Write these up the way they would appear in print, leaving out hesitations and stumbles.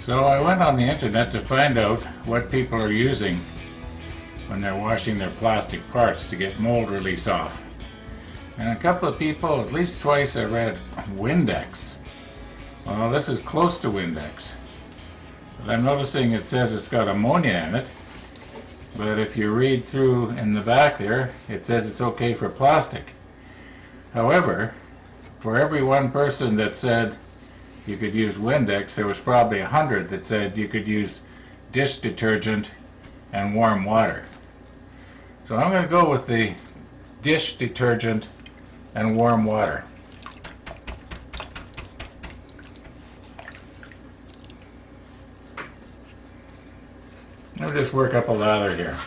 So I went on the internet to find out what people are using when they're washing their plastic parts to get mold release off. And a couple of people, at least twice, I read Windex. Well, this is close to Windex. But I'm noticing it says it's got ammonia in it. But if you read through in the back there, it says it's okay for plastic. However, for every one person that said you could use Windex, there was probably 100 that said you could use dish detergent and warm water. So I'm going to go with the dish detergent and warm water. I'll just work up a lather here.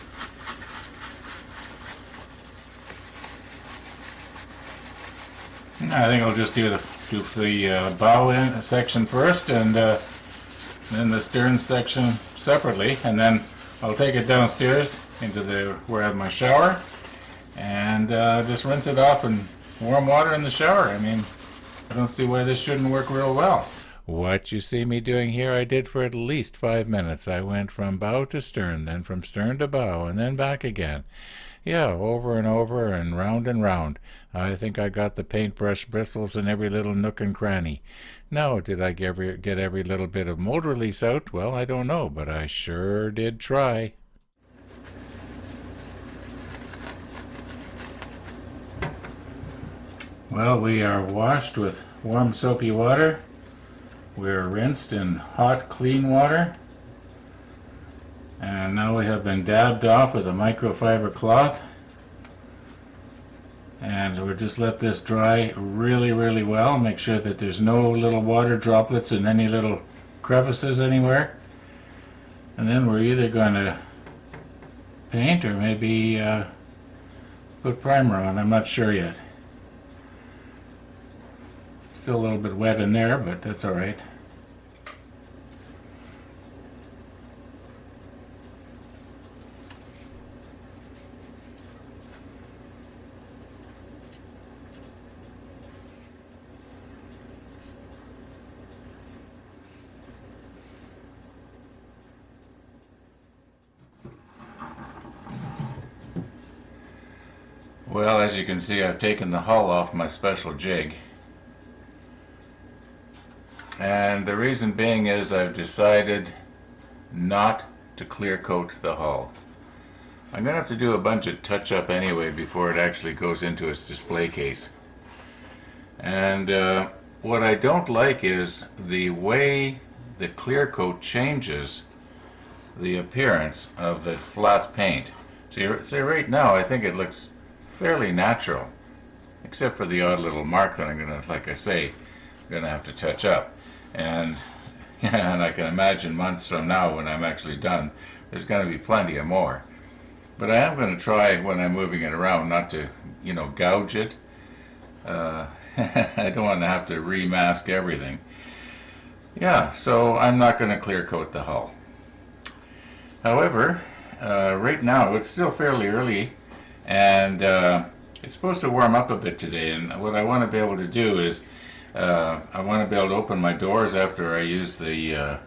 I think I'll just do the bow end section first, and then the stern section separately, and then I'll take it downstairs into where I have my shower, and just rinse it off in warm water in the shower. I mean, I don't see why this shouldn't work real well. What you see me doing here, I did for at least 5 minutes. I went from bow to stern, then from stern to bow, and then back again. Yeah, over and over and round. I think I got the paintbrush bristles in every little nook and cranny. Now, did I get every little bit of mold release out? Well, I don't know, but I sure did try. Well, we are washed with warm soapy water. We're rinsed in hot clean water. And now we have been dabbed off with a microfiber cloth. And we'll just let this dry really well. Make sure that there's no little water droplets in any little crevices anywhere. And then we're either going to paint or maybe put primer on. I'm not sure yet. Still a little bit wet in there, but that's all right. Well, as you can see, I've taken the hull off my special jig. And the reason being is I've decided not to clear coat the hull. I'm going to have to do a bunch of touch-up anyway before it actually goes into its display case. And what I don't like is the way the clear coat changes the appearance of the flat paint. See, right now I think it looks fairly natural, except for the odd little mark that I'm going to, like I say, going to have to touch up. And I can imagine months from now when I'm actually done, there's going to be plenty of more. But I am going to try when I'm moving it around not to, gouge it. I don't want to have to remask everything. Yeah, so I'm not going to clear coat the hull. However, right now it's still fairly early, and it's supposed to warm up a bit today, and what I want to be able to do is I want to be able to open my doors after I use the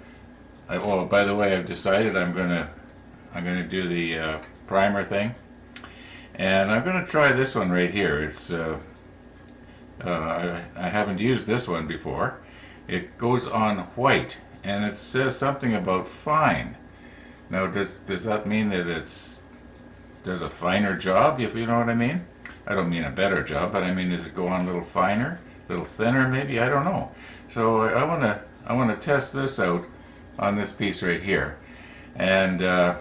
oh, by the way, I've decided I'm going to do the primer thing, and I'm going to try this one right here. It's I haven't used this one before. It goes on white, and it says something about fine. Now, does that mean that it does a finer job, if you know what I mean? I don't mean a better job, but I mean, does it go on a little finer, a little thinner, maybe? I don't know. So I want to test this out on this piece right here, and I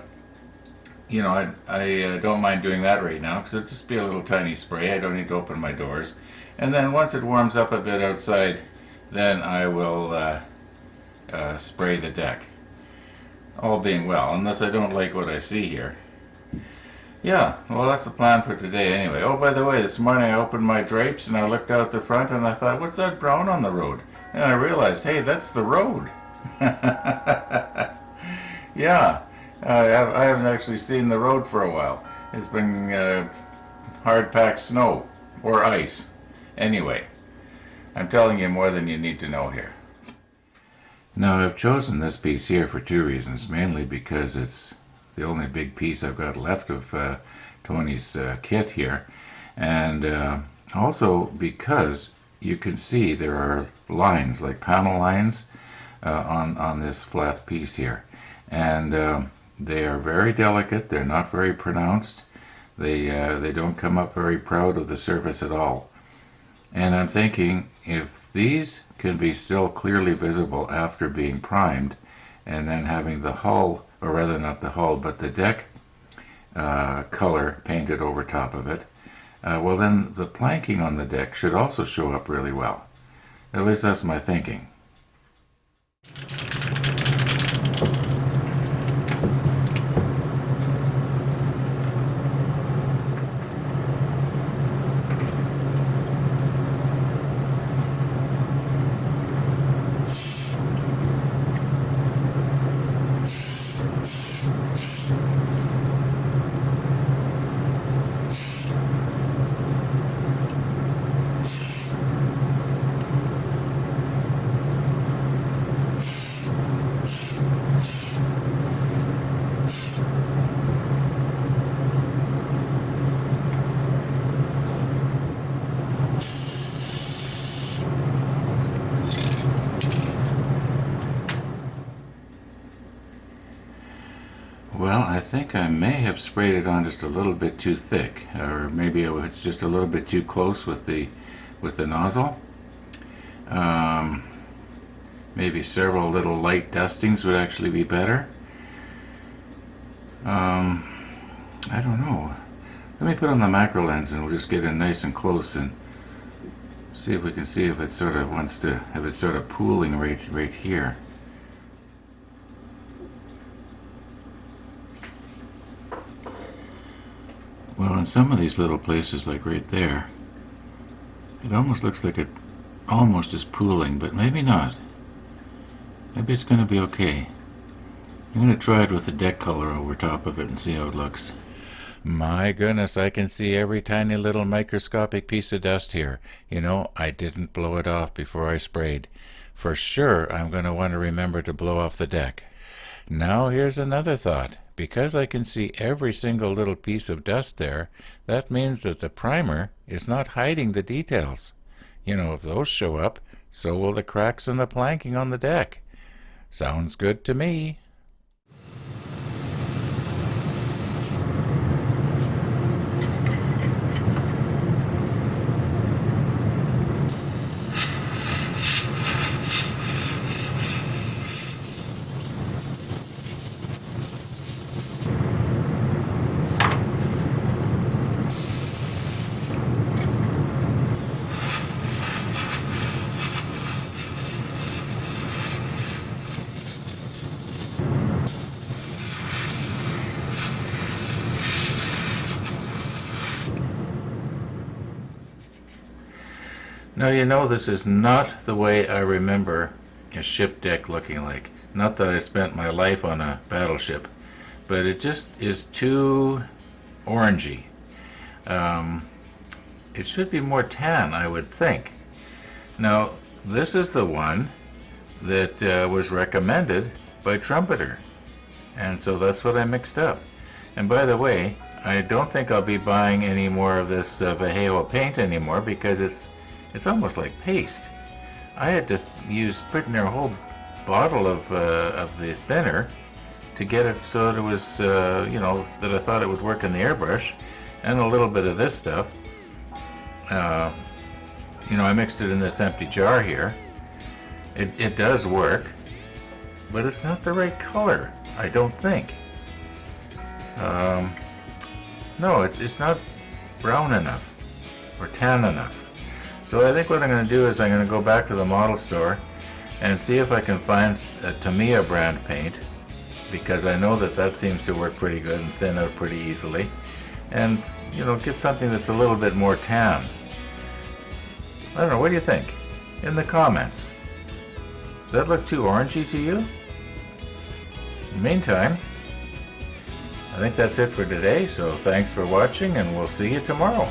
don't mind doing that right now because it'll just be a little tiny spray. I don't need to open my doors, and then once it warms up a bit outside, then I will spray the deck. All being well, unless I don't like what I see here. Yeah, well, that's the plan for today anyway. Oh, by the way, this morning I opened my drapes and I looked out the front and I thought, what's that brown on the road? And I realized, hey, that's the road. Yeah, I haven't actually seen the road for a while. It's been hard-packed snow or ice. Anyway, I'm telling you more than you need to know here. Now I've chosen this piece here for two reasons. Mainly because it's the only big piece I've got left of Tony's kit here, and also because you can see there are lines, like panel lines, on this flat piece here, and they are very delicate. They're not very pronounced. They don't come up very proud of the surface at all. And I'm thinking, if these can be still clearly visible after being primed, and then having the hull, or rather not the hull, but the deck color painted over top of it, well then the planking on the deck should also show up really well. At least that's my thinking. Well, I think I may have sprayed it on just a little bit too thick, or maybe it's just a little bit too close with the nozzle. Maybe several little light dustings would actually be better. I don't know. Let me put on the macro lens and we'll just get in nice and close and see if we can see if it sort of wants to, if it's sort of pooling right here. Well, in some of these little places, like right there, it almost looks like it almost is pooling, but maybe not. Maybe it's going to be okay. I'm going to try it with the deck color over top of it and see how it looks. My goodness, I can see every tiny little microscopic piece of dust here. You know, I didn't blow it off before I sprayed. For sure, I'm going to want to remember to blow off the deck. Now here's another thought. Because I can see every single little piece of dust there, that means that the primer is not hiding the details. You know, if those show up, so will the cracks in the planking on the deck. Sounds good to me. Now you know this is not the way I remember a ship deck looking like. Not that I spent my life on a battleship, but it just is too orangey. It should be more tan, I would think. Now this is the one that was recommended by Trumpeter, and so that's what I mixed up. And by the way, I don't think I'll be buying any more of this Vallejo paint anymore because it's almost like paste. I had to use pretty near a whole bottle of the thinner to get it so that it was, you know, that I thought it would work in the airbrush, and a little bit of this stuff. You know, I mixed it in this empty jar here. It does work, but it's not the right color, I don't think. No, it's not brown enough or tan enough. So I think what I'm going to do is I'm going to go back to the model store and see if I can find a Tamiya brand paint, because I know that seems to work pretty good and thin out pretty easily, and you know, get something that's a little bit more tan. I don't know, what do you think? In the comments. Does that look too orangey to you? In the meantime, I think that's it for today, so thanks for watching and we'll see you tomorrow.